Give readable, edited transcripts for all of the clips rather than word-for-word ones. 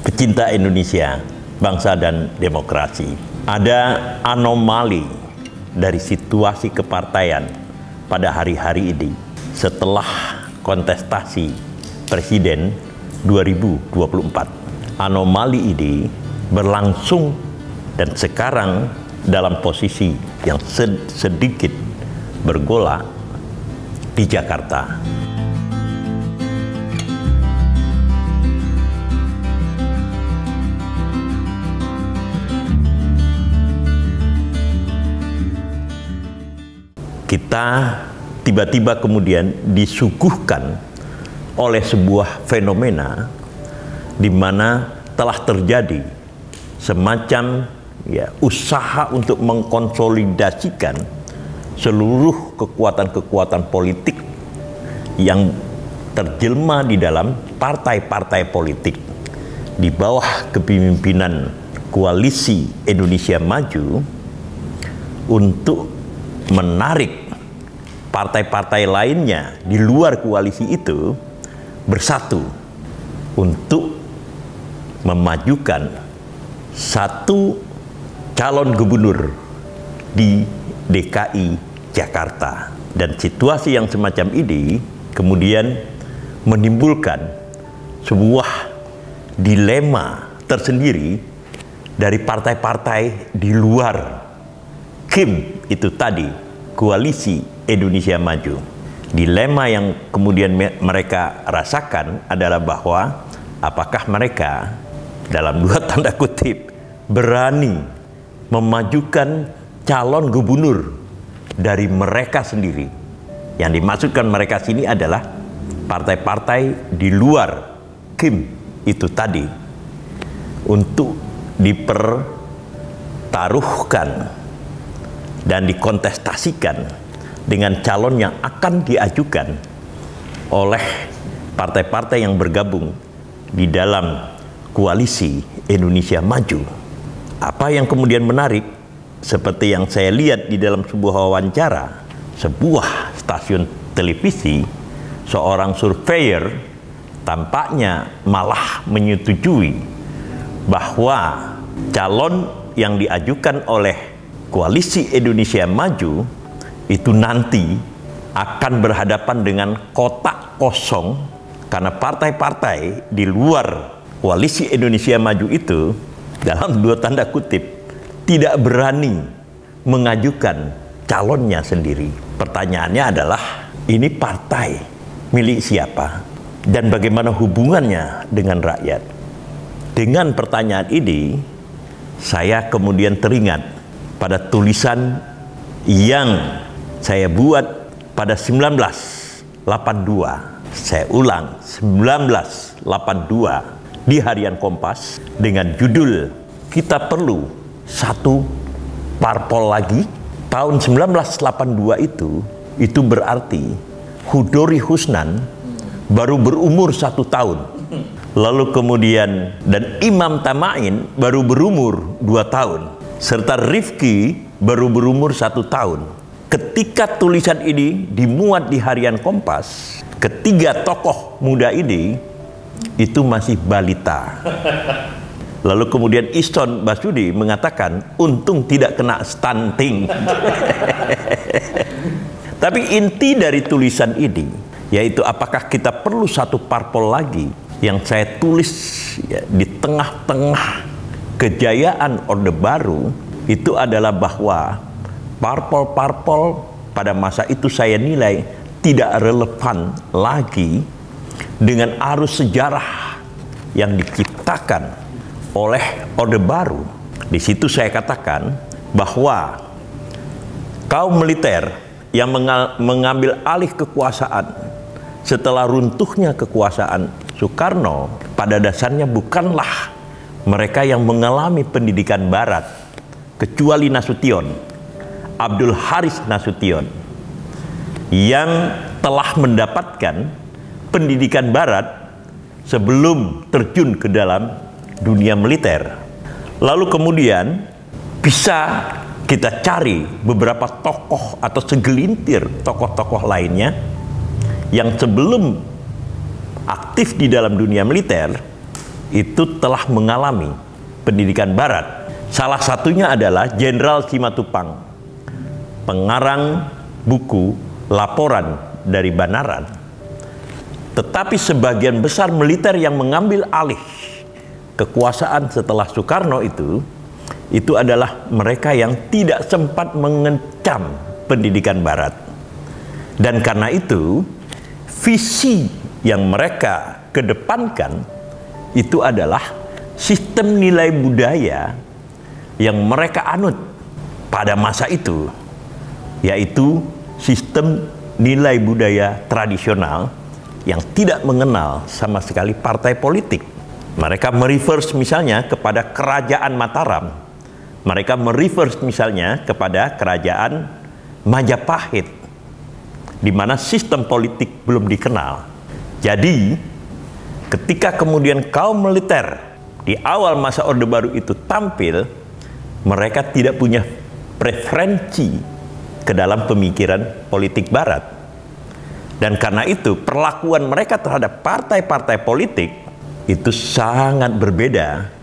pecinta Indonesia, bangsa dan demokrasi. Ada anomali dari situasi kepartaian pada hari-hari ini setelah kontestasi Presiden 2024. Anomali ini berlangsung dan sekarang dalam posisi yang sedikit bergolak di Jakarta. Kita tiba-tiba kemudian disuguhkan oleh sebuah fenomena di mana telah terjadi semacam usaha untuk mengkonsolidasikan seluruh kekuatan-kekuatan politik yang terjelma di dalam partai-partai politik di bawah kepemimpinan Koalisi Indonesia Maju untuk menarik partai-partai lainnya di luar koalisi itu bersatu untuk memajukan satu calon gubernur di DKI Jakarta. Dan situasi yang semacam ini kemudian menimbulkan sebuah dilema tersendiri dari partai-partai di luar KIM itu tadi, Koalisi Indonesia Maju. Dilema yang kemudian mereka rasakan adalah bahwa apakah mereka dalam dua tanda kutip berani memajukan calon gubernur dari mereka sendiri. Yang dimaksudkan mereka sini adalah partai-partai di luar KIM itu tadi untuk dipertaruhkan dan dikontestasikan dengan calon yang akan diajukan oleh partai-partai yang bergabung di dalam Koalisi Indonesia Maju. Apa yang kemudian menarik, seperti yang saya lihat di dalam sebuah wawancara, sebuah stasiun televisi, seorang surveyor tampaknya malah menyetujui bahwa calon yang diajukan oleh Koalisi Indonesia Maju itu nanti akan berhadapan dengan kotak kosong karena partai-partai di luar Koalisi Indonesia Maju itu dalam dua tanda kutip tidak berani mengajukan calonnya sendiri. Pertanyaannya adalah, ini partai milik siapa dan bagaimana hubungannya dengan rakyat? Dengan pertanyaan ini saya kemudian teringat pada tulisan yang saya buat pada 1982. Saya ulang, 1982 di Harian Kompas dengan judul "Kita Perlu Satu Parpol Lagi". Tahun 1982 itu berarti Hudori Husnan baru berumur 1 tahun. Lalu kemudian dan Imam Tamain baru berumur 2 tahun. Serta Rifki baru berumur 1 tahun. Ketika tulisan ini dimuat di Harian Kompas, ketiga tokoh muda ini itu masih balita. Lalu kemudian Iston Basudi mengatakan, untung tidak kena stunting. Tapi inti dari tulisan ini, yaitu apakah kita perlu satu parpol lagi, yang saya tulis di tengah-tengah kejayaan Orde Baru, itu adalah bahwa parpol-parpol pada masa itu saya nilai tidak relevan lagi dengan arus sejarah yang diciptakan oleh Orde Baru. Di situ saya katakan bahwa kaum militer yang mengambil alih kekuasaan setelah runtuhnya kekuasaan Soekarno pada dasarnya bukanlah mereka yang mengalami pendidikan barat, kecuali Nasution, Abdul Haris Nasution, yang telah mendapatkan pendidikan barat sebelum terjun ke dalam dunia militer. Lalu kemudian bisa kita cari beberapa tokoh atau segelintir tokoh-tokoh lainnya yang sebelum aktif di dalam dunia militer itu telah mengalami pendidikan barat. Salah satunya adalah Jenderal Simatupang, pengarang buku Laporan dari Banaran. Tetapi sebagian besar militer yang mengambil alih kekuasaan setelah Soekarno itu adalah mereka yang tidak sempat mengecam pendidikan barat. Dan karena itu, visi yang mereka kedepankan itu adalah sistem nilai budaya yang mereka anut pada masa itu, yaitu sistem nilai budaya tradisional yang tidak mengenal sama sekali partai politik. Mereka mereverse misalnya kepada Kerajaan Mataram, mereka mereverse misalnya kepada Kerajaan Majapahit, di mana sistem politik belum dikenal. Jadi, ketika kemudian kaum militer di awal masa Orde Baru itu tampil, mereka tidak punya preferensi ke dalam pemikiran politik Barat. Dan karena itu, perlakuan mereka terhadap partai-partai politik itu sangat berbeda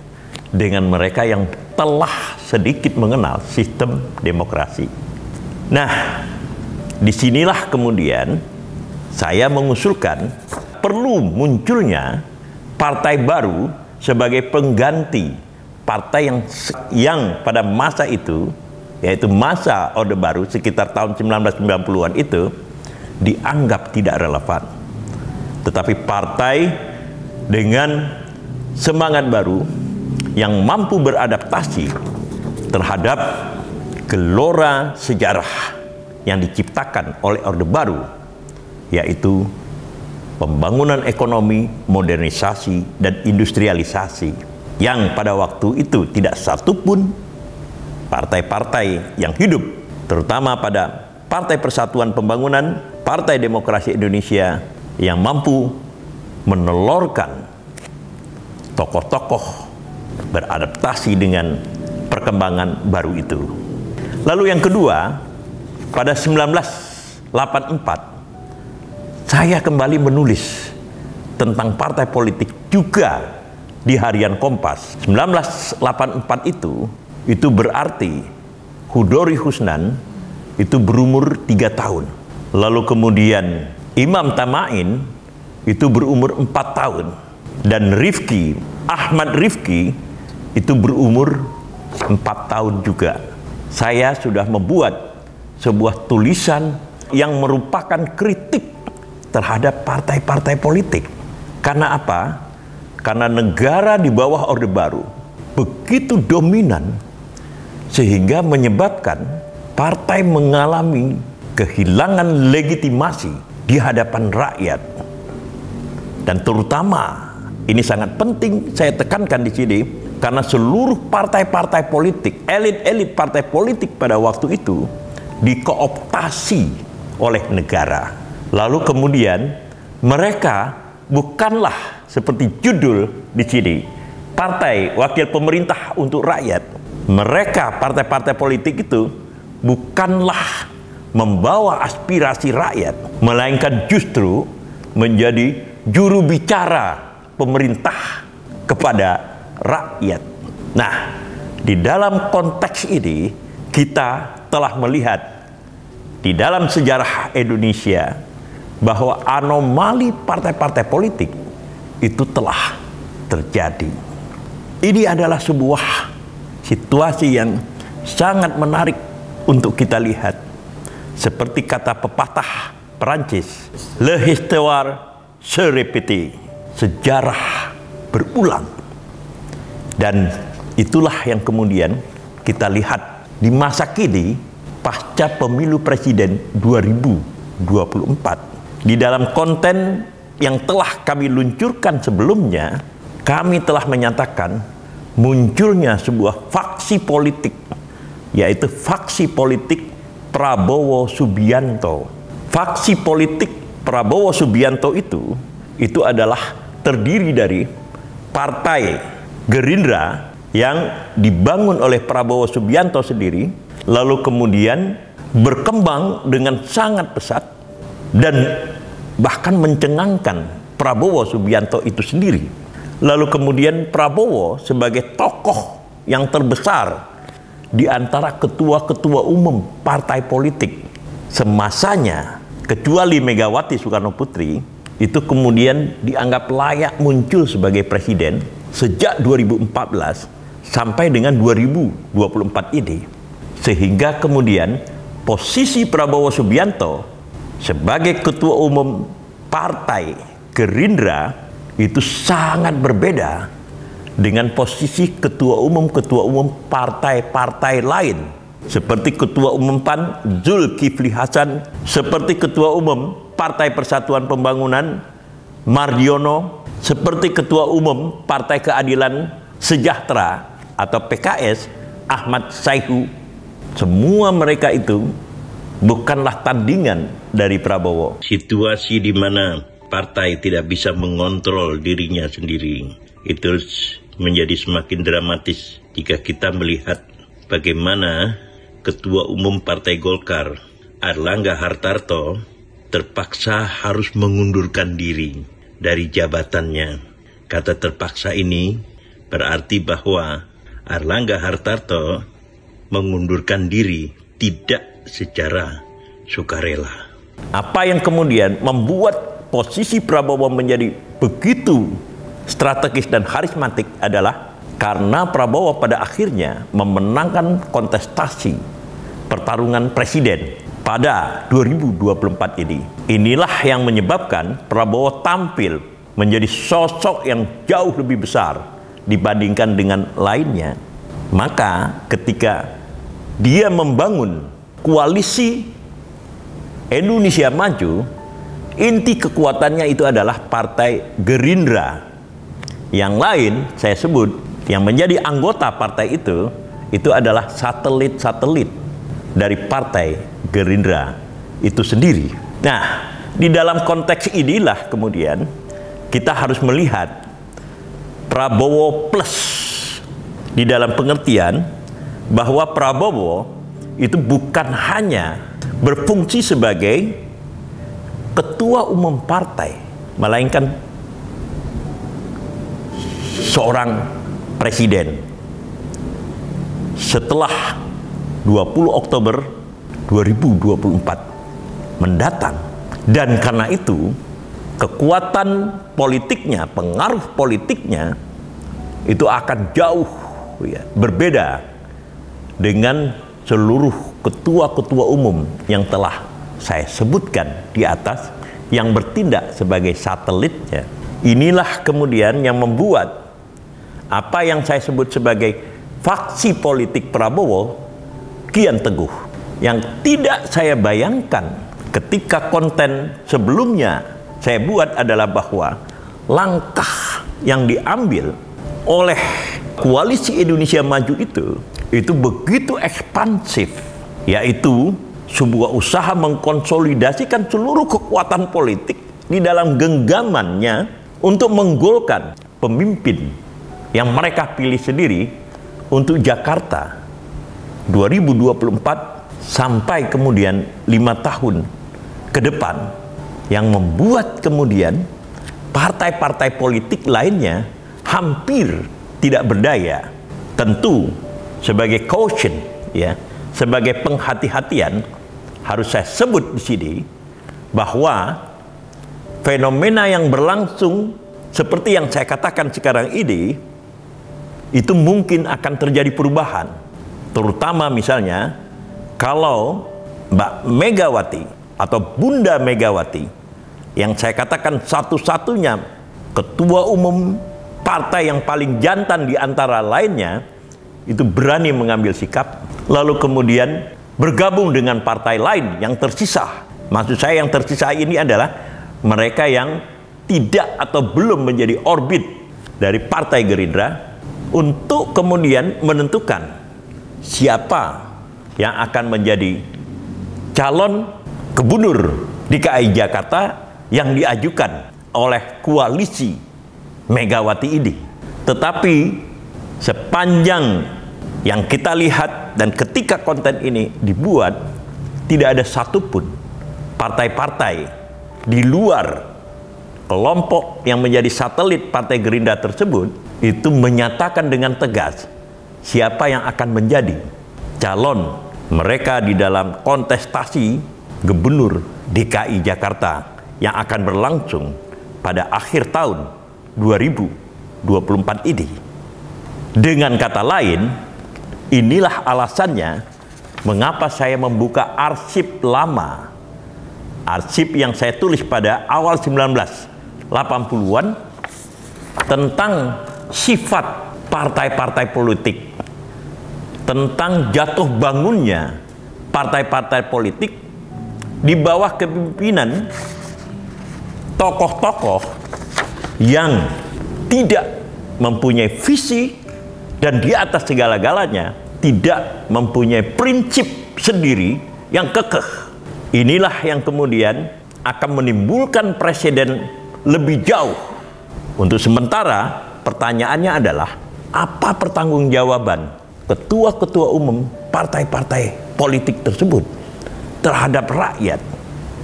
dengan mereka yang telah sedikit mengenal sistem demokrasi. Nah, disinilah kemudian saya mengusulkan perlu munculnya partai baru sebagai pengganti partai yang pada masa itu, yaitu masa Orde Baru sekitar tahun 1990-an itu, dianggap tidak relevan. Tetapi partai dengan semangat baru yang mampu beradaptasi terhadap gelora sejarah yang diciptakan oleh Orde Baru, yaitu pembangunan ekonomi, modernisasi, dan industrialisasi, yang pada waktu itu tidak satupun partai-partai yang hidup, terutama pada Partai Persatuan Pembangunan, Partai Demokrasi Indonesia, yang mampu menelorkan tokoh-tokoh beradaptasi dengan perkembangan baru itu. Lalu yang kedua, pada 1984, saya kembali menulis tentang partai politik juga di harian Kompas. 1984 itu berarti Hudori Husnan itu berumur 3 tahun. Lalu kemudian Imam Tamain itu berumur 4 tahun. Dan Ahmad Rifki itu berumur 4 tahun juga. Saya sudah membuat sebuah tulisan yang merupakan kritik terhadap partai-partai politik. Karena apa? Karena negara di bawah Orde Baru begitu dominan sehingga menyebabkan partai mengalami kehilangan legitimasi di hadapan rakyat. Dan terutama, ini sangat penting saya tekankan di sini, karena seluruh partai-partai politik, elit-elit partai politik pada waktu itu dikooptasi oleh negara. Lalu kemudian mereka bukanlah seperti judul di sini, partai wakil pemerintah untuk rakyat. Mereka, partai-partai politik itu bukanlah membawa aspirasi rakyat, melainkan justru menjadi juru bicara pemerintah kepada rakyat. Nah, di dalam konteks ini kita telah melihat di dalam sejarah Indonesia bahwa anomali partai-partai politik itu telah terjadi. Ini adalah sebuah situasi yang sangat menarik untuk kita lihat. Seperti kata pepatah Perancis, "Le histoire se répète," sejarah berulang. Dan itulah yang kemudian kita lihat di masa kini pasca pemilu presiden 2024. Di dalam konten yang telah kami luncurkan sebelumnya, kami telah menyatakan munculnya sebuah faksi politik, yaitu faksi politik Prabowo Subianto. Faksi politik Prabowo Subianto itu adalah terdiri dari partai Gerindra yang dibangun oleh Prabowo Subianto sendiri, lalu kemudian berkembang dengan sangat pesat dan bahkan mencengangkan Prabowo Subianto itu sendiri. Lalu kemudian Prabowo sebagai tokoh yang terbesar di antara ketua-ketua umum partai politik semasanya, kecuali Megawati Soekarno Putri, itu kemudian dianggap layak muncul sebagai presiden sejak 2014 sampai dengan 2024 ini. Sehingga kemudian posisi Prabowo Subianto sebagai ketua umum partai Gerindra itu sangat berbeda dengan posisi ketua umum partai-partai lain. Seperti ketua umum PAN Zulkifli Hasan, seperti ketua umum Partai Persatuan Pembangunan Mardiono, seperti ketua umum Partai Keadilan Sejahtera atau PKS Ahmad Saihu. Semua mereka itu bukanlah tandingan dari Prabowo. Situasi di mana partai tidak bisa mengontrol dirinya sendiri itu menjadi semakin dramatis jika kita melihat bagaimana Ketua Umum Partai Golkar Airlangga Hartarto terpaksa harus mengundurkan diri dari jabatannya. Kata terpaksa ini berarti bahwa Airlangga Hartarto mengundurkan diri tidak secara sukarela. Apa yang kemudian membuat posisi Prabowo menjadi begitu strategis dan karismatik adalah karena Prabowo pada akhirnya memenangkan kontestasi pertarungan presiden pada 2024 ini. Inilah yang menyebabkan Prabowo tampil menjadi sosok yang jauh lebih besar dibandingkan dengan lainnya. Maka ketika dia membangun koalisi Indonesia Maju, inti kekuatannya itu adalah Partai Gerindra. Yang lain saya sebut yang menjadi anggota partai itu adalah satelit-satelit dari Partai Gerindra itu sendiri. Nah, di dalam konteks inilah kemudian kita harus melihat Prabowo plus, di dalam pengertian bahwa Prabowo itu bukan hanya berfungsi sebagai ketua umum partai, melainkan seorang presiden. Setelah 20 Oktober 2024 mendatang. Dan karena itu kekuatan politiknya, pengaruh politiknya itu akan jauh berbeda dengan seluruh ketua-ketua umum yang telah saya sebutkan di atas yang bertindak sebagai satelitnya. Inilah kemudian yang membuat apa yang saya sebut sebagai faksi politik Prabowo kian teguh. Yang tidak saya bayangkan ketika konten sebelumnya saya buat adalah bahwa langkah yang diambil oleh Koalisi Indonesia Maju itu begitu ekspansif, yaitu sebuah usaha mengkonsolidasikan seluruh kekuatan politik di dalam genggamannya untuk menggolkan pemimpin yang mereka pilih sendiri untuk Jakarta 2024 sampai kemudian 5 tahun ke depan, yang membuat kemudian partai-partai politik lainnya hampir tidak berdaya. Tentu sebagai caution, sebagai penghati-hatian, harus saya sebut di sini bahwa fenomena yang berlangsung seperti yang saya katakan sekarang ini itu mungkin akan terjadi perubahan, terutama misalnya kalau Mbak Megawati atau Bunda Megawati, yang saya katakan satu-satunya ketua umum partai yang paling jantan di antara lainnya, itu berani mengambil sikap, lalu kemudian bergabung dengan partai lain yang tersisa. Maksud saya yang tersisa ini adalah mereka yang tidak atau belum menjadi orbit dari Partai Gerindra, untuk kemudian menentukan siapa yang akan menjadi calon gubernur DKI Jakarta yang diajukan oleh koalisi Megawati ini. Tetapi sepanjang yang kita lihat dan ketika konten ini dibuat, tidak ada satupun partai-partai di luar kelompok yang menjadi satelit Partai Gerindra tersebut itu menyatakan dengan tegas siapa yang akan menjadi calon mereka di dalam kontestasi Gubernur DKI Jakarta yang akan berlangsung pada akhir tahun 2024 ini. Dengan kata lain, inilah alasannya mengapa saya membuka arsip lama, arsip yang saya tulis pada awal 1980-an tentang sifat partai-partai politik, tentang jatuh bangunnya partai-partai politik di bawah kepemimpinan tokoh-tokoh yang tidak mempunyai visi dan di atas segala-galanya tidak mempunyai prinsip sendiri yang kekeh. Inilah yang kemudian akan menimbulkan presiden lebih jauh. Untuk sementara, pertanyaannya adalah apa pertanggungjawaban ketua-ketua umum partai-partai politik tersebut terhadap rakyat?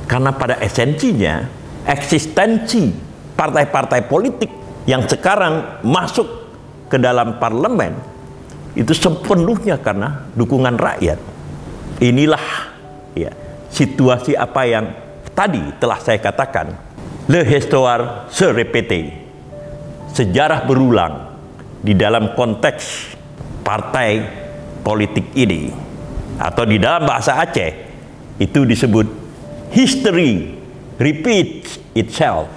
Karena pada esensinya, eksistensi partai-partai politik yang sekarang masuk ke dalam parlemen itu sepenuhnya karena dukungan rakyat. Inilah ya, situasi apa yang tadi telah saya katakan. Le histoire se répète. Sejarah berulang di dalam konteks partai politik ini. Atau di dalam bahasa Aceh itu disebut history repeats itself.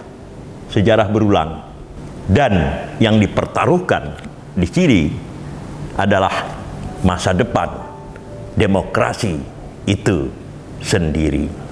Sejarah berulang. Dan yang dipertaruhkan di sini adalah masa depan demokrasi itu sendiri.